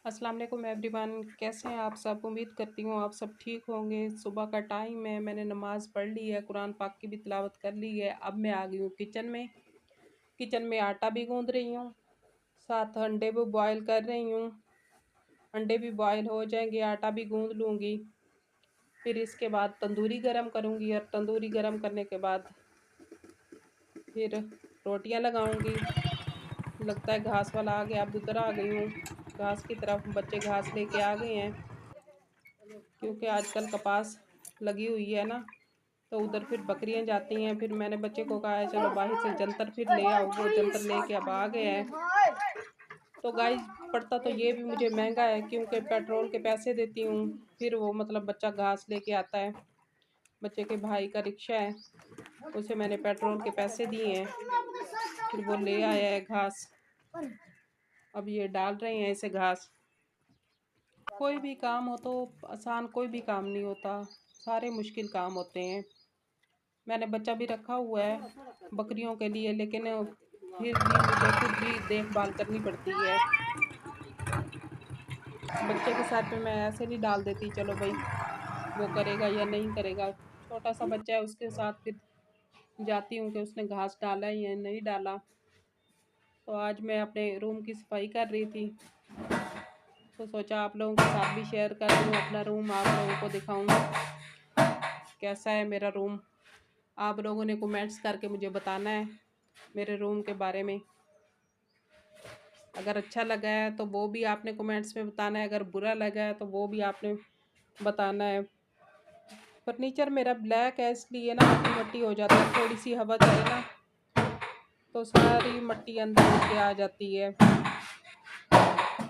अस्सलाम वालेकुम एवरीवन, कैसे हैं आप सब। उम्मीद करती हूँ आप सब ठीक होंगे। सुबह का टाइम है, मैंने नमाज़ पढ़ ली है, कुरान पाक की भी तिलावत कर ली है। अब मैं आ गई हूँ किचन में आटा भी गूंद रही हूँ, साथ अंडे भी बॉयल कर रही हूँ। अंडे भी बॉयल हो जाएंगे, आटा भी गूंद लूँगी। फिर इसके बाद तंदूरी गरम करूँगी और तंदूरी गरम करने के बाद फिर रोटियाँ लगाऊँगी। लगता है घास वाला आ गया, अब उधर आ गई हूँ घास की तरफ। बच्चे घास लेके आ गए हैं क्योंकि आजकल कपास लगी हुई है ना, तो उधर फिर बकरियां जाती हैं। फिर मैंने बच्चे को कहा है चलो बाहर से जंतर फिर ले आओ, वो जंतर लेके अब आ गया है। तो गाइस पड़ता तो ये भी मुझे महंगा है क्योंकि पेट्रोल के पैसे देती हूँ, फिर वो मतलब बच्चा घास लेके आता है। बच्चे के भाई का रिक्शा है, उसे मैंने पेट्रोल के पैसे दिए हैं, फिर वो ले आया है घास। अब ये डाल रहे हैं इसे घास। कोई भी काम हो तो आसान कोई भी काम नहीं होता, सारे मुश्किल काम होते हैं। मैंने बच्चा भी रखा हुआ है बकरियों के लिए, लेकिन फिर भी मुझे खुद भी देखभाल करनी पड़ती है। बच्चे के साथ में मैं ऐसे नहीं डाल देती चलो भाई वो करेगा या नहीं करेगा। छोटा सा बच्चा है, उसके साथ फिर जाती हूँ कि उसने घास डाला या नहीं डाला। तो आज मैं अपने रूम की सफाई कर रही थी, तो सोचा आप लोगों के साथ भी शेयर कर दूँ अपना रूम, आप लोगों को दिखाऊँ कैसा है मेरा रूम। आप लोगों ने कमेंट्स करके मुझे बताना है मेरे रूम के बारे में। अगर अच्छा लगा है तो वो भी आपने कमेंट्स में बताना है, अगर बुरा लगा है तो वो भी आपने बताना है। फर्नीचर मेरा ब्लैक है इसलिए ना मट्टी मट्टी हो जाता है, थोड़ी सी हवा चले ना तो सारी मट्टी अंदर के आ जाती है।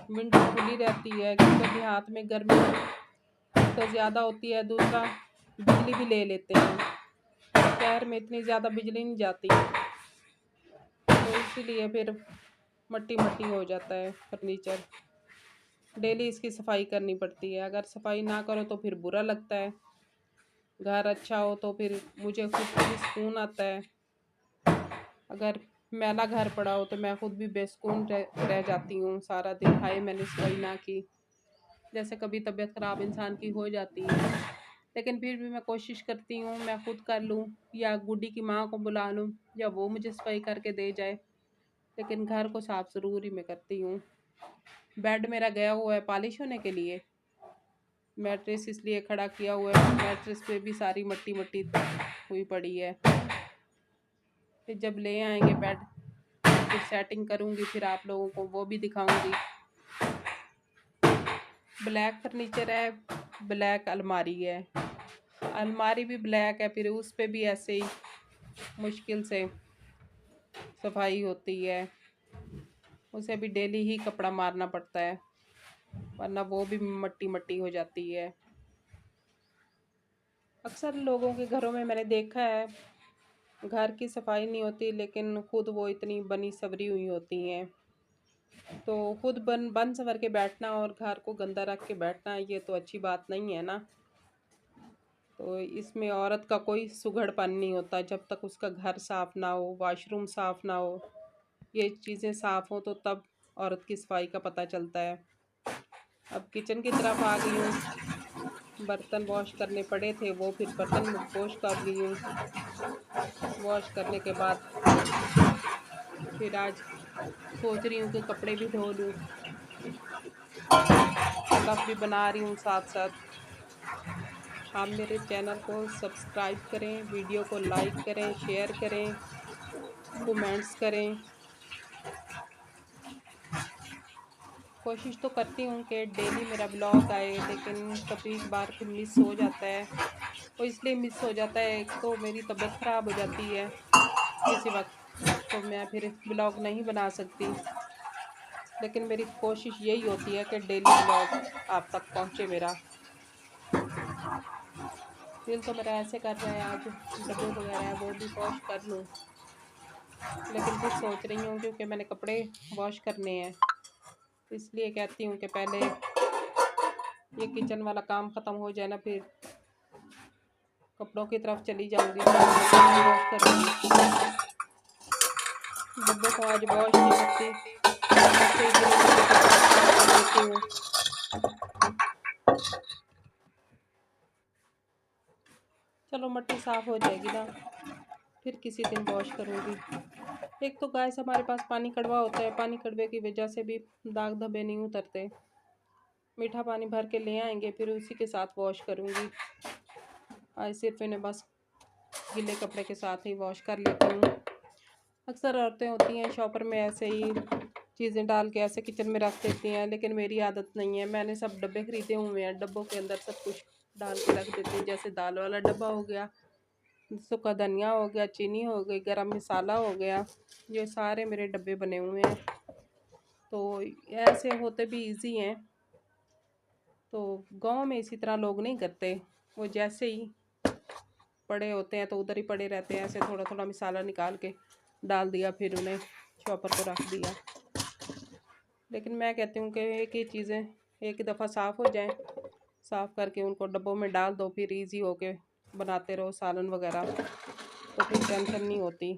विंडो खुली रहती है क्योंकि देहात में गर्मी तो ज़्यादा होती है, दूसरा बिजली भी ले लेते हैं। शहर में इतनी ज़्यादा बिजली नहीं जाती, तो इसीलिए फिर मट्टी मट्टी हो जाता है फर्नीचर। डेली इसकी सफाई करनी पड़ती है, अगर सफाई ना करो तो फिर बुरा लगता है। घर अच्छा हो तो फिर मुझे खुद को भी सुकून आता है। अगर मैला घर पड़ा हो तो मैं खुद भी बेसुकून रह जाती हूँ सारा दिन, हाय मैंने सफाई ना की। जैसे कभी तबीयत ख़राब इंसान की हो जाती है, लेकिन फिर भी मैं कोशिश करती हूँ मैं खुद कर लूँ या गुड्डी की माँ को बुला लूँ या वो मुझे सफाई करके दे जाए, लेकिन घर को साफ़ ज़रूर ही मैं करती हूँ। बेड मेरा गया हुआ है पॉलिश होने के लिए, मैट्रेस इसलिए खड़ा किया हुआ है, मैट्रेस पे भी सारी मट्टी मट्टी हुई पड़ी है। फिर जब ले आएंगे बेड फिर सेटिंग करूँगी, फिर आप लोगों को वो भी दिखाऊँगी। ब्लैक फर्नीचर है, ब्लैक अलमारी है, अलमारी भी ब्लैक है, फिर उस पे भी ऐसे ही मुश्किल से सफाई होती है, उसे भी डेली ही कपड़ा मारना पड़ता है वरना वो भी मट्टी मट्टी हो जाती है। अक्सर लोगों के घरों में मैंने देखा है घर की सफाई नहीं होती लेकिन खुद वो इतनी बनी सवरी हुई होती हैं, तो खुद बन संवर के बैठना और घर को गंदा रख के बैठना ये तो अच्छी बात नहीं है ना। तो इसमें औरत का कोई सुघड़पन नहीं होता जब तक उसका घर साफ़ ना हो, वॉशरूम साफ़ ना हो, ये चीज़ें साफ़ हो तो तब औरत की सफाई का पता चलता है। अब किचन की तरफ आ गई हूँ, बर्तन वॉश करने पड़े थे वो फिर बर्तन वॉश कर रही हूँ। वॉश करने के बाद फिर आज सोच रही हूँ कि कपड़े भी धो लूँ, लफ भी बना रही हूँ साथ साथ। आप मेरे चैनल को सब्सक्राइब करें, वीडियो को लाइक करें, शेयर करें, कमेंट्स करें। कोशिश तो करती हूँ कि डेली मेरा ब्लॉग आए, लेकिन कभी बार फिर मिस हो जाता है। तो इसलिए मिस हो जाता है, एक तो मेरी तबीयत ख़राब हो जाती है किसी वक्त, तो मैं फिर ब्लॉग नहीं बना सकती। लेकिन मेरी कोशिश यही होती है कि डेली ब्लॉग आप तक पहुँचे मेरा। दिल तो मेरा ऐसे कर रहा है आज डब्बे वगैरह है वो भी वॉश कर लूँ, लेकिन फिर सोच रही हूँ क्योंकि मैंने कपड़े वॉश करने हैं, इसलिए कहती हूँ कि पहले ये किचन वाला काम ख़त्म हो जाए ना, फिर कपड़ों की तरफ चली जाऊँगी, वॉश करूँगी। डब्बों को आज वॉश नहीं करती, ऐसे ही धीरे धीरे करके वॉश कर लेती हूँ। चलो मट्टी साफ़ हो जाएगी ना, फिर किसी दिन वॉश करूँगी। एक तो गाइस हमारे पास पानी कड़वा होता है, पानी कड़वे की वजह से भी दाग धब्बे नहीं उतरते। मीठा पानी भर के ले आएंगे, फिर उसी के साथ वॉश करूँगी। आज सिर्फ इन्हें बस गीले कपड़े के साथ ही वॉश कर लेती हूँ। अक्सर औरतें होती हैं शॉपर में ऐसे ही चीज़ें डाल के ऐसे किचन में रख देती हैं, लेकिन मेरी आदत नहीं है। मैंने सब डब्बे खरीदे हुए हैं, डब्बों के अंदर सब कुछ डाल के रख देती हूँ। जैसे दाल वाला डब्बा हो गया, सूखा धनिया हो गया, चीनी हो गई, गरम मसाला हो गया, ये सारे मेरे डब्बे बने हुए हैं। तो ऐसे होते भी इजी हैं। तो गांव में इसी तरह लोग नहीं करते, वो जैसे ही पड़े होते हैं तो उधर ही पड़े रहते हैं, ऐसे थोड़ा थोड़ा मसाला निकाल के डाल दिया, फिर उन्हें चॉपर को रख दिया। लेकिन मैं कहती हूँ कि एक ही चीज़ें एक ही दफ़ा साफ़ हो जाएं, साफ़ करके उनको डब्बों में डाल दो, फिर इजी होके बनाते रहो सालन वगैरह, तो फिर टेंशन नहीं होती।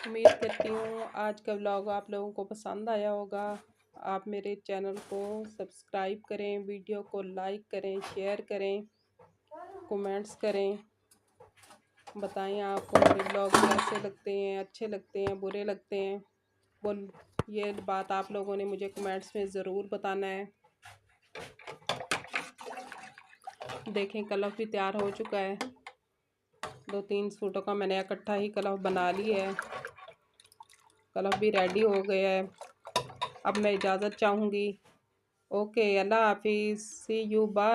उम्मीद करती हूँ आज का व्लॉग आप लोगों को पसंद आया होगा। आप मेरे चैनल को सब्सक्राइब करें, वीडियो को लाइक करें, शेयर करें, कमेंट्स करें। बताएं आपको मेरे ब्लॉग कैसे लगते हैं, अच्छे लगते हैं, बुरे लगते हैं। बोल ये बात आप लोगों ने मुझे कमेंट्स में ज़रूर बताना है। देखें कलफ भी तैयार हो चुका है। 2-3 सूटों का मैंने इकट्ठा ही कलफ बना लिया है। कलफ भी रेडी हो गया है। अब मैं इजाज़त चाहूँगी। ओके, अल्लाह हाफिज़, सी यू, बाय।